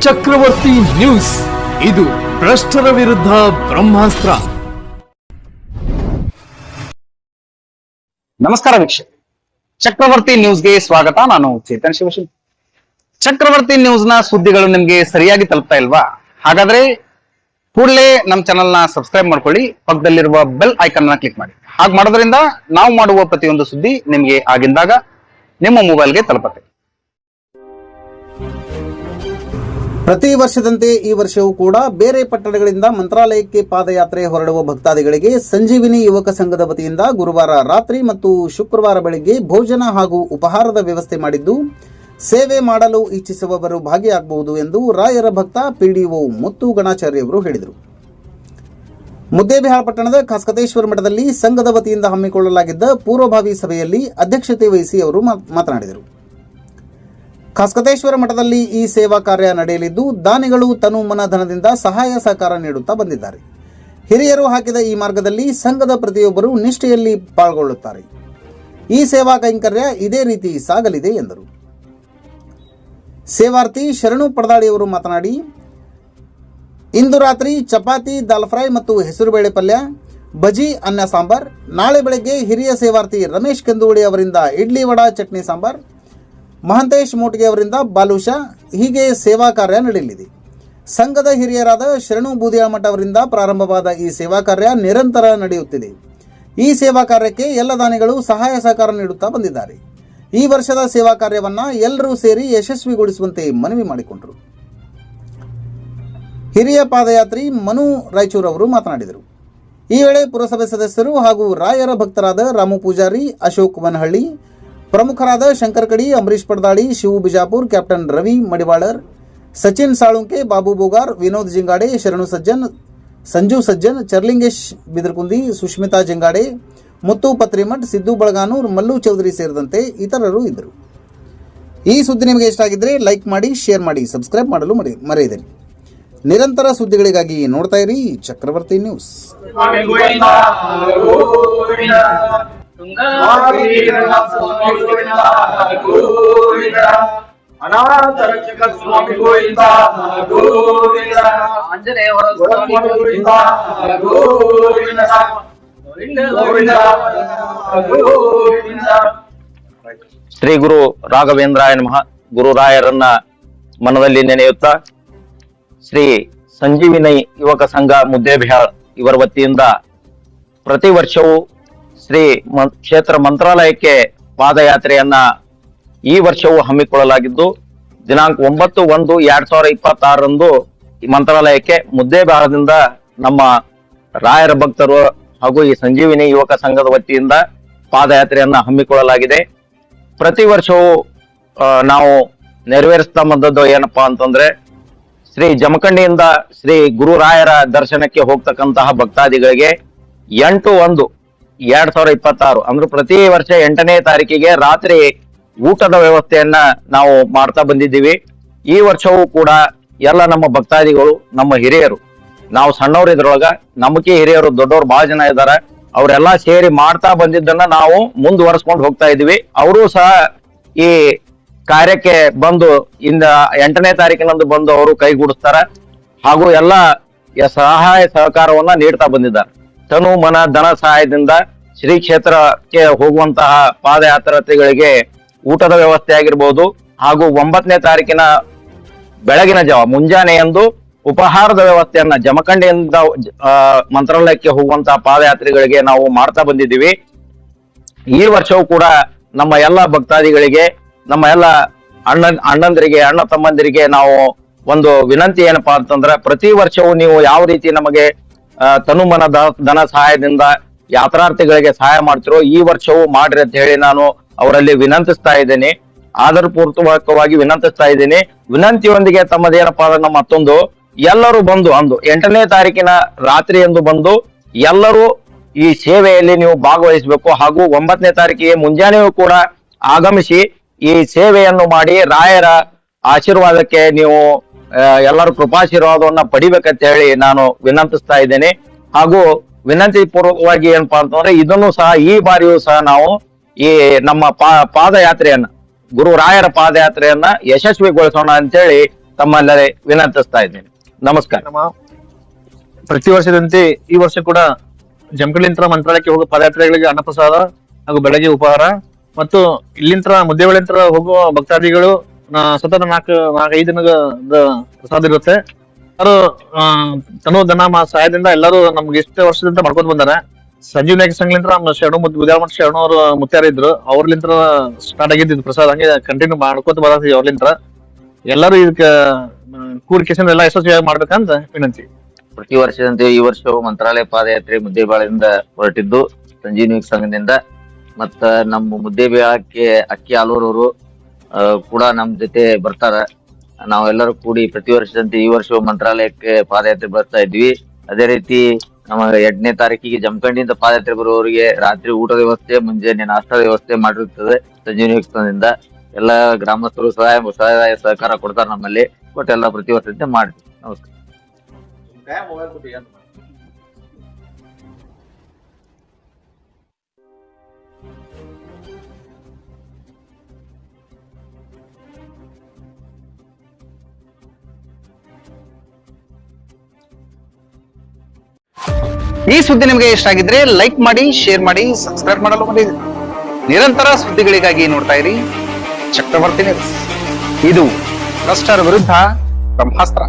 ಚಕ್ರವರ್ತಿ news, ಇದು ಭ್ರಷ್ಟರ ವಿರುದ್ಧ ಬ್ರಹ್ಮಾಸ್ತ್ರ. ನಮಸ್ಕಾರ ವೀಕ್ಷಕ, ಚಕ್ರವರ್ತಿ ನ್ಯೂಸ್ಗೆ ಸ್ವಾಗತ. ನಾನು ಚೇತನ್ ಶಿವಶಿಲ್. ಚಕ್ರವರ್ತಿ ನ್ಯೂಸ್ ನ ಸುದ್ದಿಗಳು ನಿಮ್ಗೆ ಸರಿಯಾಗಿ ತಲುಪ್ತಾ ಇಲ್ವಾ? ಹಾಗಾದ್ರೆ ಕೂಡಲೇ ನಮ್ಮ ಚಾನೆಲ್ ನ ಸಬ್ಸ್ಕ್ರೈಬ್ ಮಾಡ್ಕೊಳ್ಳಿ, ಪಕ್ಕದಲ್ಲಿರುವ ಬೆಲ್ ಐಕಾನ್ ನ ಕ್ಲಿಕ್ ಮಾಡಿ. ಹಾಗೆ ಮಾಡೋದ್ರಿಂದ ನಾವು ಮಾಡುವ ಪ್ರತಿಯೊಂದು ಸುದ್ದಿ ನಿಮ್ಗೆ ಆಗಿಂದಾಗ ನಿಮ್ಮ ಮೊಬೈಲ್ಗೆ ತಲುಪುತ್ತೆ. ಪ್ರತಿ ವರ್ಷದಂತೆ ಈ ವರ್ಷವೂ ಕೂಡ ಬೇರೆ ಪಟ್ಟಣಗಳಿಂದ ಮಂತ್ರಾಲಯಕ್ಕೆ ಪಾದಯಾತ್ರೆ ಹೊರಡುವ ಭಕ್ತಾದಿಗಳಿಗೆ ಸಂಜೀವಿನಿ ಯುವಕ ಸಂಘದ ವತಿಯಿಂದ ಗುರುವಾರ ರಾತ್ರಿ ಮತ್ತು ಶುಕ್ರವಾರ ಬೆಳಗ್ಗೆ ಭೋಜನ ಹಾಗೂ ಉಪಹಾರದ ವ್ಯವಸ್ಥೆ ಮಾಡಿದ್ದು, ಸೇವೆ ಮಾಡಲು ಇಚ್ಛಿಸುವವರು ಭಾಗಿಯಾಗಬಹುದು ಎಂದು ರಾಯರ ಭಕ್ತ ಪಿಡಿಒ ಮುತ್ತು ಗಣಾಚಾರ್ಯವರು ಹೇಳಿದರು. ಮುದ್ದೇಬಿಹಾಳ ಪಟ್ಟಣದ ಖಾಸ್ಕತೇಶ್ವರ ಮಠದಲ್ಲಿ ಸಂಘದ ವತಿಯಿಂದ ಹಮ್ಮಿಕೊಳ್ಳಲಾಗಿದ್ದ ಪೂರ್ವಭಾವಿ ಸಭೆಯಲ್ಲಿ ಅಧ್ಯಕ್ಷತೆ ವಹಿಸಿ ಅವರು ಮಾತನಾಡಿದರು. ಖಾಸ್ಕತೇಶ್ವರ ಮಠದಲ್ಲಿ ಈ ಸೇವಾ ಕಾರ್ಯ ನಡೆಯಲಿದ್ದು, ದಾನಿಗಳು ತನು ಮನ ಧನದಿಂದ ಸಹಾಯ ಸಹಕಾರ ನೀಡುತ್ತಾ ಬಂದಿದ್ದಾರೆ. ಹಿರಿಯರು ಹಾಕಿದ ಈ ಮಾರ್ಗದಲ್ಲಿ ಸಂಘದ ಪ್ರತಿಯೊಬ್ಬರು ನಿಷ್ಠೆಯಲ್ಲಿ ಪಾಲ್ಗೊಳ್ಳುತ್ತಾರೆ. ಈ ಸೇವಾ ಕೈಂಕರ್ಯ ಇದೇ ರೀತಿ ಸಾಗಲಿದೆ ಎಂದರು. ಸೇವಾರ್ಥಿ ಶರಣು ಪಡದಾಳಿಯವರು ಮಾತನಾಡಿ, ಇಂದು ರಾತ್ರಿ ಚಪಾತಿ, ದಾಲ್ ಫ್ರೈ ಮತ್ತು ಹೆಸರುಬೇಳೆ ಪಲ್ಯ, ಬಜಿ, ಅನ್ನ ಸಾಂಬಾರ್, ನಾಳೆ ಬೆಳಗ್ಗೆ ಹಿರಿಯ ಸೇವಾರ್ಥಿ ರಮೇಶ್ ಕೆಂದೂಳಿ ಅವರಿಂದ ಇಡ್ಲಿ ವಡಾ ಚಟ್ನಿ ಸಾಂಬಾರ್, ಮಹಂತೇಶ್ ಮೋಟ್ಗೆ ಅವರಿಂದ ಬಾಲೂಷಾ, ಹೀಗೆ ಸೇವಾ ಕಾರ್ಯ ನಡೆಯಲಿದೆ. ಸಂಘದ ಹಿರಿಯರಾದ ಶರಣು ಬೂದಿಯಾಳಮಠ ಅವರಿಂದ ಪ್ರಾರಂಭವಾದ ಈ ಸೇವಾ ಕಾರ್ಯ ನಿರಂತರ ನಡೆಯುತ್ತಿದೆ. ಈ ಸೇವಾ ಕಾರ್ಯಕ್ಕೆ ಎಲ್ಲ ದಾನಿಗಳು ಸಹಾಯ ಸಹಕಾರ ನೀಡುತ್ತಾ ಬಂದಿದ್ದಾರೆ. ಈ ವರ್ಷದ ಸೇವಾ ಕಾರ್ಯವನ್ನು ಎಲ್ಲರೂ ಸೇರಿ ಯಶಸ್ವಿಗೊಳಿಸುವಂತೆ ಮನವಿ ಮಾಡಿಕೊಂಡರು. ಹಿರಿಯ ಪಾದಯಾತ್ರಿ ಮನು ರಾಯಚೂರು ಅವರು ಮಾತನಾಡಿದರು. ಈ ವೇಳೆ ಪುರಸಭೆ ಸದಸ್ಯರು ಹಾಗೂ ರಾಯರ ಭಕ್ತರಾದ ರಾಮು ಪೂಜಾರಿ, ಅಶೋಕ್ ವನಹಳ್ಳಿ, ಪ್ರಮುಖರಾದ ಶಂಕರ್ ಕಡಿ, ಅಂಬರೀಶ್ ಪಡದಾಳಿ, ಶಿವು ಬಿಜಾಪುರ್, ಕ್ಯಾಪ್ಟನ್ ರವಿ ಮಡಿವಾಳರ್, ಸಚಿನ್ ಸಾಳುಂಕೆ, ಬಾಬು ಬೋಗಾರ್, ವಿನೋದ್ ಜಿಂಗಾಡೆ, ಶರಣು ಸಜ್ಜನ್, ಸಂಜು ಸಜ್ಜನ್, ಚರ್ಲಿಂಗೇಶ್ ಬಿದರ್ಕುಂದಿ, ಸುಷ್ಮಿತಾ ಜಿಂಗಾಡೆ, ಮುತ್ತು ಪತ್ರಿಮಠ್, ಸಿದ್ದು ಬಳಗಾನೂರ್, ಮಲ್ಲು ಚೌಧರಿ ಸೇರಿದಂತೆ ಇತರರು ಇದ್ದರು. ಈ ಸುದ್ದಿ ನಿಮಗೆ ಇಷ್ಟ ಆಗಿದ್ರೆ ಲೈಕ್ ಮಾಡಿ, ಶೇರ್ ಮಾಡಿ, ಸಬ್ಸ್ಕ್ರೈಬ್ ಮಾಡಲು ಮರೆಯದಿರಿ. ನಿರಂತರ ಸುದ್ದಿಗಳಿಗಾಗಿ ನೋಡ್ತಾ ಇರಿ ಚಕ್ರವರ್ತಿ ನ್ಯೂಸ್. ಶ್ರೀ ಗುರು ರಾಘವೇಂದ್ರಾಯ ನಮಃ. ಗುರುರಾಯರನ್ನ ಮನದಲ್ಲಿ ನೆನೆಯುತ್ತಾ ಶ್ರೀ ಸಂಜೀವಿನಿ ಯುವಕ ಸಂಘ ಮುದ್ದೇಬಿಹಾಳ್ ಇವರ ವತಿಯಿಂದ ಪ್ರತಿ ವರ್ಷವೂ ಶ್ರೀ ಕ್ಷೇತ್ರ ಮಂತ್ರಾಲಯಕ್ಕೆ ಪಾದಯಾತ್ರೆಯನ್ನ ಈ ವರ್ಷವೂ ಹಮ್ಮಿಕೊಳ್ಳಲಾಗಿದ್ದು, ದಿನಾಂಕ 9/1/2026 ಈ ಮಂತ್ರಾಲಯಕ್ಕೆ ಮುದ್ದೇಬಿಹಾಳದಿಂದ ನಮ್ಮ ರಾಯರ ಭಕ್ತರು ಹಾಗೂ ಈ ಸಂಜೀವಿನಿ ಯುವಕ ಸಂಘದ ವತಿಯಿಂದ ಪಾದಯಾತ್ರೆಯನ್ನ ಹಮ್ಮಿಕೊಳ್ಳಲಾಗಿದೆ. ಪ್ರತಿ ವರ್ಷವೂ ನಾವು ನೆರವೇರಿಸ್ತಾ ಬಂದದ್ದು ಏನಪ್ಪಾ ಅಂತಂದ್ರೆ, ಶ್ರೀ ಜಮಖಂಡಿಯಿಂದ ಶ್ರೀ ಗುರುರಾಯರ ದರ್ಶನಕ್ಕೆ ಹೋಗ್ತಕ್ಕಂತಹ ಭಕ್ತಾದಿಗಳಿಗೆ 8/1/2026 ಅಂದ್ರೆ ಪ್ರತಿ ವರ್ಷ 8ನೇ ತಾರೀಕಿಗೆ ರಾತ್ರಿ ಊಟದ ವ್ಯವಸ್ಥೆಯನ್ನ ನಾವು ಮಾಡ್ತಾ ಬಂದಿದ್ದೀವಿ. ಈ ವರ್ಷವೂ ಕೂಡ ಎಲ್ಲ ನಮ್ಮ ಭಕ್ತಾದಿಗಳು, ನಮ್ಮ ಹಿರಿಯರು, ನಾವು ಸಣ್ಣವ್ರು ಇದ್ರೊಳಗ ನಮ್ಮಕ್ಕೆ ಹಿರಿಯರು ದೊಡ್ಡವರು ಬಹಳ ಜನ ಇದ್ದಾರೆ, ಅವರೆಲ್ಲಾ ಸೇರಿ ಮಾಡ್ತಾ ಬಂದಿದ್ದನ್ನ ನಾವು ಮುಂದುವರೆಸ್ಕೊಂಡು ಹೋಗ್ತಾ ಇದೀವಿ. ಅವರು ಸಹ ಈ ಕಾರ್ಯಕ್ಕೆ ಬಂದು 8ನೇ ತಾರೀಕಿನಂದು ಬಂದು ಅವರು ಕೈಗೂಡಿಸ್ತಾರ ಹಾಗೂ ಎಲ್ಲ ಸಹಾಯ ಸಹಕಾರವನ್ನ ನೀಡ್ತಾ ಬಂದಿದ್ದಾರೆ. ತನು ಮನ ಧನ ಸಹಾಯದಿಂದ ಶ್ರೀ ಕ್ಷೇತ್ರಕ್ಕೆ ಹೋಗುವಂತಹ ಪಾದಯಾತ್ರಾರ್ಥಿಗಳಿಗೆ ಊಟದ ವ್ಯವಸ್ಥೆ ಆಗಿರ್ಬೋದು ಹಾಗೂ 9ನೇ ತಾರೀಕಿನ ಬೆಳಗಿನ ಜಾವ ಮುಂಜಾನೆಯಂದು ಉಪಹಾರದ ವ್ಯವಸ್ಥೆಯನ್ನ ಜಮಖಂಡಿಯಿಂದ ಮಂತ್ರಾಲಯಕ್ಕೆ ಹೋಗುವಂತಹ ಪಾದಯಾತ್ರಿಗಳಿಗೆ ನಾವು ಮಾಡ್ತಾ ಬಂದಿದ್ದೀವಿ. ಈ ವರ್ಷವೂ ಕೂಡ ನಮ್ಮ ಎಲ್ಲ ಭಕ್ತಾದಿಗಳಿಗೆ, ನಮ್ಮ ಎಲ್ಲ ಅಣ್ಣಂದರಿಗೆ, ಅಣ್ಣ ತಮ್ಮಂದಿರಿಗೆ ನಾವು ಒಂದು ವಿನಂತಿ ಏನಪ್ಪಾ ಅಂತಂದ್ರೆ, ಪ್ರತಿ ವರ್ಷವೂ ನೀವು ಯಾವ ರೀತಿ ನಮಗೆ ತನುಮನ ಧನ ಸಹಾಯದಿಂದ ಯಾತ್ರಾರ್ಥಿಗಳಿಗೆ ಸಹಾಯ ಮಾಡ್ತಿರೋ, ಈ ವರ್ಷವೂ ಮಾಡ್ರಿ ಅಂತ ಹೇಳಿ ನಾನು ಅವರಲ್ಲಿ ವಿನಂತಿಸ್ತಾ ಇದ್ದೇನೆ. ಆದರಪೂರ್ವಕವಾಗಿ ವಿನಂತಿಸ್ತಾ ಇದ್ದೀನಿ. ವಿನಂತಿಯೊಂದಿಗೆ ತಮ್ಮದೇನಪ್ಪಾ ಅಂದ್ರೆ ಮತ್ತೊಂದು, ಎಲ್ಲರೂ ಬಂದು 8ನೇ ತಾರೀಕಿನ ರಾತ್ರಿ ಎಂದು ಬಂದು ಎಲ್ಲರೂ ಈ ಸೇವೆಯಲ್ಲಿ ನೀವು ಭಾಗವಹಿಸಬೇಕು ಹಾಗೂ 9ನೇ ತಾರೀಕಿಗೆ ಮುಂಜಾನೆಯೂ ಕೂಡ ಆಗಮಿಸಿ ಈ ಸೇವೆಯನ್ನು ಮಾಡಿ ರಾಯರ ಆಶೀರ್ವಾದಕ್ಕೆ ನೀವು ಎಲ್ಲರೂ ಕೃಪಾಶೀರ್ವಾದವನ್ನ ಪಡಿಬೇಕಂತ ಹೇಳಿ ನಾನು ವಿನಂತಿಸ್ತಾ ಇದ್ದೇನೆ. ಹಾಗೂ ವಿನಂತಿ ಪೂರ್ವಕವಾಗಿ ಏನಪ್ಪಾ ಅಂತಂದ್ರೆ, ಇದನ್ನು ಸಹ ಈ ಬಾರಿಯೂ ಸಹ ನಾವು ಈ ನಮ್ಮ ಪಾದಯಾತ್ರೆಯನ್ನ, ಗುರು ರಾಯರ ಪಾದಯಾತ್ರೆಯನ್ನ ಯಶಸ್ವಿಗೊಳಿಸೋಣ ಅಂತೇಳಿ ತಮ್ಮಲ್ಲೇ ವಿನಂತಿಸ್ತಾ ಇದ್ದೇನೆ. ನಮಸ್ಕಾರ. ನಮ್ಮ ಪ್ರತಿ ವರ್ಷದಂತೆ ಈ ವರ್ಷ ಕೂಡ ಜಮಖಂಡಿಲಿಂದ ಮಂತ್ರಾಲಯಕ್ಕೆ ಹೋಗುವ ಪಾದಯಾತ್ರೆಗಳಿಗೆ ಅನ್ನಪ್ರಸಾದ ಹಾಗೂ ಬೆಳಗ್ಗೆ ಉಪಹಾರ ಮತ್ತು ಇಲ್ಲಿಂದ ಮುದ್ದೇಬೇಳಿಂದ ಹೋಗುವ ಭಕ್ತಾದಿಗಳು ಸತತ 4-5 ದಿನದ ಪ್ರಸಾದ ಇರುತ್ತೆ. ಎಲ್ಲರೂ ತನು ಧನ ಸಹಾಯದಿಂದ ಎಲ್ಲರೂ ನಮ್ಗೆ ಎಷ್ಟು ವರ್ಷದಿಂದ ಮಾಡ್ಕೊಂಡು ಬಂದಾರೆ. ಸಂಜೀವ್ ನಾಯಕ ಸಂಘಲಿಂದ ನಮ್ಮ ಉದ್ಯಾನಮಠ ಶರಣು ಅವರು ಮುತ್ಯಾರ ಇದ್ರು, ಅವ್ರಲಿಂದ ಸ್ಟಾರ್ಟ್ ಆಗಿದ್ದು ಪ್ರಸಾದ. ಹಂಗೆ ಕಂಟಿನ್ಯೂ ಮಾಡ್ಕೊತ ಬರತ್ತೀವಿ ಅವ್ರಲಿಂದ. ಎಲ್ಲರೂ ಇದಕ್ಕೆ ಕೂಡಿಕೆಸನ್ ಎಲ್ಲ ಯಶಸ್ವಿಯಾಗಿ ಮಾಡ್ಬೇಕಂತ ವಿನಂತಿ. ಪ್ರತಿ ವರ್ಷದಂತೆ ಈ ವರ್ಷವು ಮಂತ್ರಾಲಯ ಪಾದಯಾತ್ರೆ ಮುದ್ದೇಬೇಳದಿಂದ ಹೊರಟಿದ್ದು ಸಂಜೀವಿನಿ ಸಂಘದಿಂದ. ಮತ್ತ ನಮ್ಮ ಮುದ್ದೇಬೇಳಕ್ಕೆ ಅಕ್ಕಿ ಆಲೂರವರು ಕೂಡ ನಮ್ ಜೊತೆ ಬರ್ತಾರ. ನಾವೆಲ್ಲರೂ ಕೂಡಿ ಪ್ರತಿ ವರ್ಷದಂತೆ ಈ ವರ್ಷವು ಮಂತ್ರಾಲಯಕ್ಕೆ ಪಾದಯಾತ್ರೆ ಬರ್ತಾ ಇದ್ವಿ. ಅದೇ ರೀತಿ ನಮ್ಮ 8ನೇ ತಾರೀಕಿಗೆ ಜಮಖಂಡಿಯಿಂದ ಪಾದಯಾತ್ರೆ ಬರುವವರಿಗೆ ರಾತ್ರಿ ಊಟದ ವ್ಯವಸ್ಥೆ, ಮುಂಜಾನೆ ನಾಷ್ಟದ ವ್ಯವಸ್ಥೆ ಮಾಡಿರುತ್ತದೆ ಸಂಜೀವಿನಿ ಸಂಘದಿಂದ. ಎಲ್ಲ ಗ್ರಾಮಸ್ಥರು ಸಹಾಯ ಸಹಕಾರ ಕೊಡ್ತಾರೆ ನಮ್ಮಲ್ಲಿ. ಬಟ್ ಎಲ್ಲ ಪ್ರತಿ ವರ್ಷದಂತೆ ಮಾಡ್ತೀವಿ. ನಮಸ್ಕಾರ. ಈ ಸುದ್ದಿ ನಿಮಗೆ ಇಷ್ಟ ಆಗಿದ್ರೆ ಲೈಕ್ ಮಾಡಿ, ಶೇರ್ ಮಾಡಿ, ಸಬ್ಸ್ಕ್ರೈಬ್ ಮಾಡಲು ಮರೆಯದಿರಿ. ನಿರಂತರ ಸುದ್ದಿಗಳಿಗಾಗಿ ನೋಡ್ತಾ ಇರಿ ಚಕ್ರವರ್ತಿ ನ್ಯೂಸ್. ಇದು ಭ್ರಷ್ಟರ ವಿರುದ್ಧ ಬ್ರಹ್ಮಾಸ್ತ್ರ.